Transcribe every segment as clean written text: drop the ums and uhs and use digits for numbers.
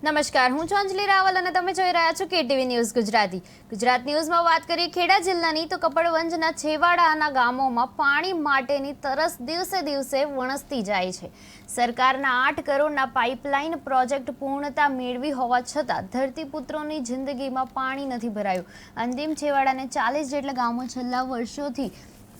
નમસ્કાર, હું છું અંજલિ રાવલ અને તમે જોઈ રહ્યા છો કેટીવી ન્યૂઝ ગુજરાતી. ગુજરાત ન્યૂઝમાં વાત કરીએ ખેડા જિલ્લાની તો કપડવંજના છેવાડાના ગામોમાં પાણી માટેની તરસ દિવસે દિવસે વણસતી જાય છે. સરકારના 8 કરોડના પાઇપલાઇન પ્રોજેક્ટ પૂર્ણતા મેળવી હોવા છતાં ધરતીપુત્રોની જિંદગીમાં પાણી નથી ભરાયું. અંતિમ છેવાડાને 40 જેટલા ગામો છેલ્લા વર્ષોથી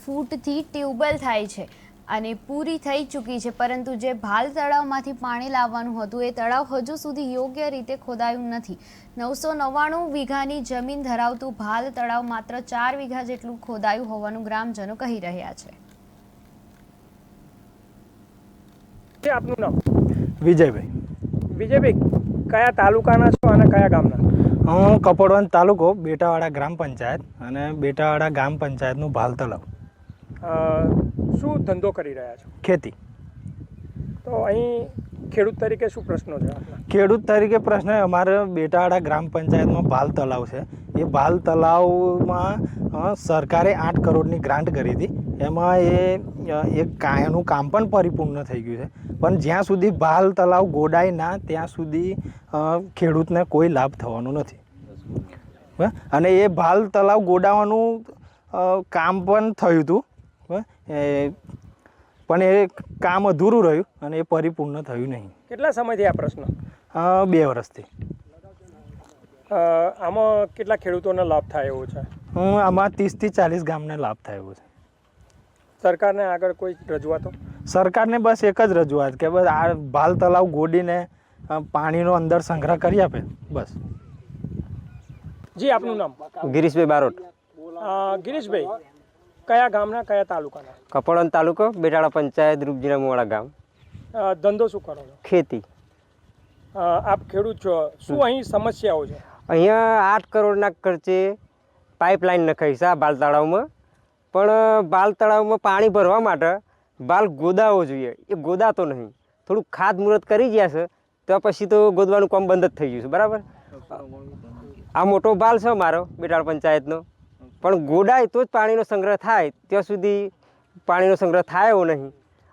ફૂટથી ટ્યુબવેલ થાય છે અને પૂરી થઈ ચૂકી છે, પરંતુ જે ભાલ તળાવમાંથી પાણી લાવવાનું હતું એ તળાવ હજુ સુધી યોગ્ય રીતે ખોદાયું નથી. 999 વીઘાની જમીન ધરાવતું ભાલ તળાવ માત્ર 4 વીઘા જેટલું ખોદાયું હોવાનું ગ્રામજનો કહી રહ્યા છે. આપનું નામ? વિજયભાઈ. વિજયભાઈ, કયા તાલુકાના છો અને કયા ગામના? હું કપડવંજ તાલુકો, બેટાવાડા ગ્રામ પંચાયત અને બેટાવાડા ગ્રામ પંચાયતનું ભાલ તળાવ. શું ધંધો કરી રહ્યા છો? ખેતી. તો અહીં ખેડૂત તરીકે શું પ્રશ્નો છે આપના? ખેડૂત તરીકે પ્રશ્ન અમારે બેટાવાડા ગ્રામ પંચાયતમાં ભાલ તળાવ છે. એ ભાલ તળાવમાં સરકારે 8 કરોડની ગ્રાન્ટ કરી હતી. એમાં એનું કામ પણ પરિપૂર્ણ થઈ ગયું છે, પણ જ્યાં સુધી ભાલ તળાવ ગોડાય ના ત્યાં સુધી ખેડૂતને કોઈ લાભ થવાનો નથી. અને એ ભાલ તળાવ ગોડાવાનું કામ પણ થયું હતું, પણ એ કામ અધૂરું રહ્યું અને એ પરિપૂર્ણ થયું નહીં. કેટલા સમયથી આ પ્રશ્ન? 2 વર્ષથી. આમાં કેટલા ખેડૂતોને લાભ થાય એવો છે? આમાં 30 થી 40 ગામને લાભ થાય એવો છે. સરકારને આગળ કોઈ રજૂઆતો? સરકારને બસ એક જ રજૂઆત કે બસ આ ભાલ તળાવ ગોડીને પાણીનો અંદર સંગ્રહ કરી આપે, બસ. જી, આપનું નામ? ગિરીશભાઈ બારોટ. ગિરીશભાઈ, કયા ગામના, કયા તાલુકાના? કપડવંજ તાલુકો, બેટાવાડા પંચાયત, રૂપજીના મોવાડા ગામ. ધંધો શું કરો છો? ખેતી. આપ ખેડૂત છો, શું અહીં સમસ્યાઓ છે? અહીંયા 8 કરોડના ખર્ચે પાઇપલાઇન નખાઈ છે આ બાલ તળાવમાં, પણ બાલ તળાવમાં પાણી ભરવા માટે બાલ ગોદાવો જોઈએ, એ ગોદાતો નહીં. થોડુંક ખાતમુહૂર્ત કરી ગયા છે તો પછી તો ગોદવાનું કામ બંધ જ થઈ ગયું છે. બરાબર. આ મોટો બાલ છે મારો બેટાવાડા પંચાયતનો, પણ ગોડાય તો જ પાણીનો સંગ્રહ થાય, ત્યાં સુધી પાણીનો સંગ્રહ થાય એવો નહીં.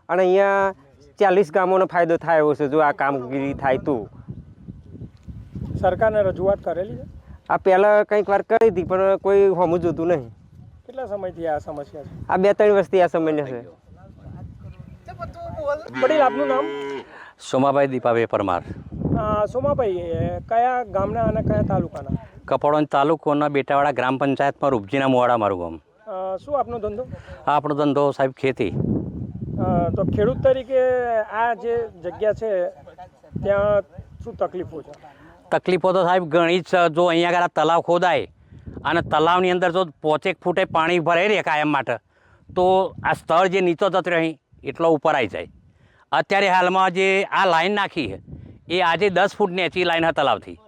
અને અહીંયા 40 ગામોનો ફાયદો થાય એવો છે જો આ કામગીરી થાય તો. સરકારને રજૂઆત કરેલી છે? આ પહેલાં કંઈક વાર કરી હતી પણ કોઈ હોમું જોતું નહીં. કેટલા સમયથી આ સમસ્યા છે? આ 2-3 વર્ષથી આ સમસ્યા છે. વડીલ, આપનું નામ? સોમાભાઈ દીપાભાઈ પરમાર. સોમાભાઈ, કયા ગામના અને કયા તાલુકાના? કપડવંજ તાલુકોના બેટાવાડા ગ્રામ પંચાયતમાં રૂપજીના મોવાડા મારું ગામ. શું આપનો ધંધો? આપણો ધંધો સાહેબ ખેતી. તો ખેડૂત તરીકે આ જે જગ્યા છે ત્યાં શું તકલીફો છે? તકલીફો તો સાહેબ ઘણી જ છે. જો અહીંયા આગળ તલાવ ખોદાય અને તલાવની અંદર જો 5 ફૂટે પાણી ભરાઈ રહે કાયમ માટે, તો આ સ્થળ જે નીચો જતો રહે એટલો ઉપર આવી જાય. અત્યારે હાલમાં જે આ લાઈન નાખી છે એ આજે 10 ફૂટ નેચી લાઈન છે તલાવથી,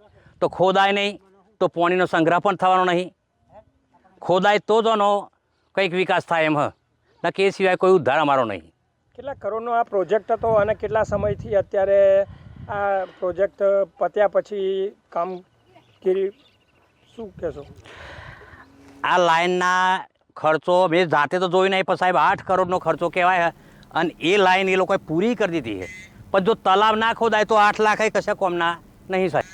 તો ખોદાય નહીં તો પાણીનો સંગ્રહ પણ થવાનો નહીં. ખોદાય તો જ એનો કંઈક વિકાસ થાય એમ ન કે એ સિવાય કોઈ ઉદ્ધાર અમારો નહીં. કેટલા કરોડનો આ પ્રોજેક્ટ હતો અને કેટલા સમયથી અત્યારે આ પ્રોજેક્ટ પત્યા પછી કામગીરી શું કહેશો? આ લાઈનના ખર્ચો મેં જાતે તો જોઈ નહીં, પણ સાહેબ 8 કરોડનો ખર્ચો કહેવાય. અને એ લાઈન એ લોકોએ પૂરી કરી દીધી છે, પણ જો તલાવ ના ખોદાય તો 8 લાખ કશા કોમના નહીં સાહેબ.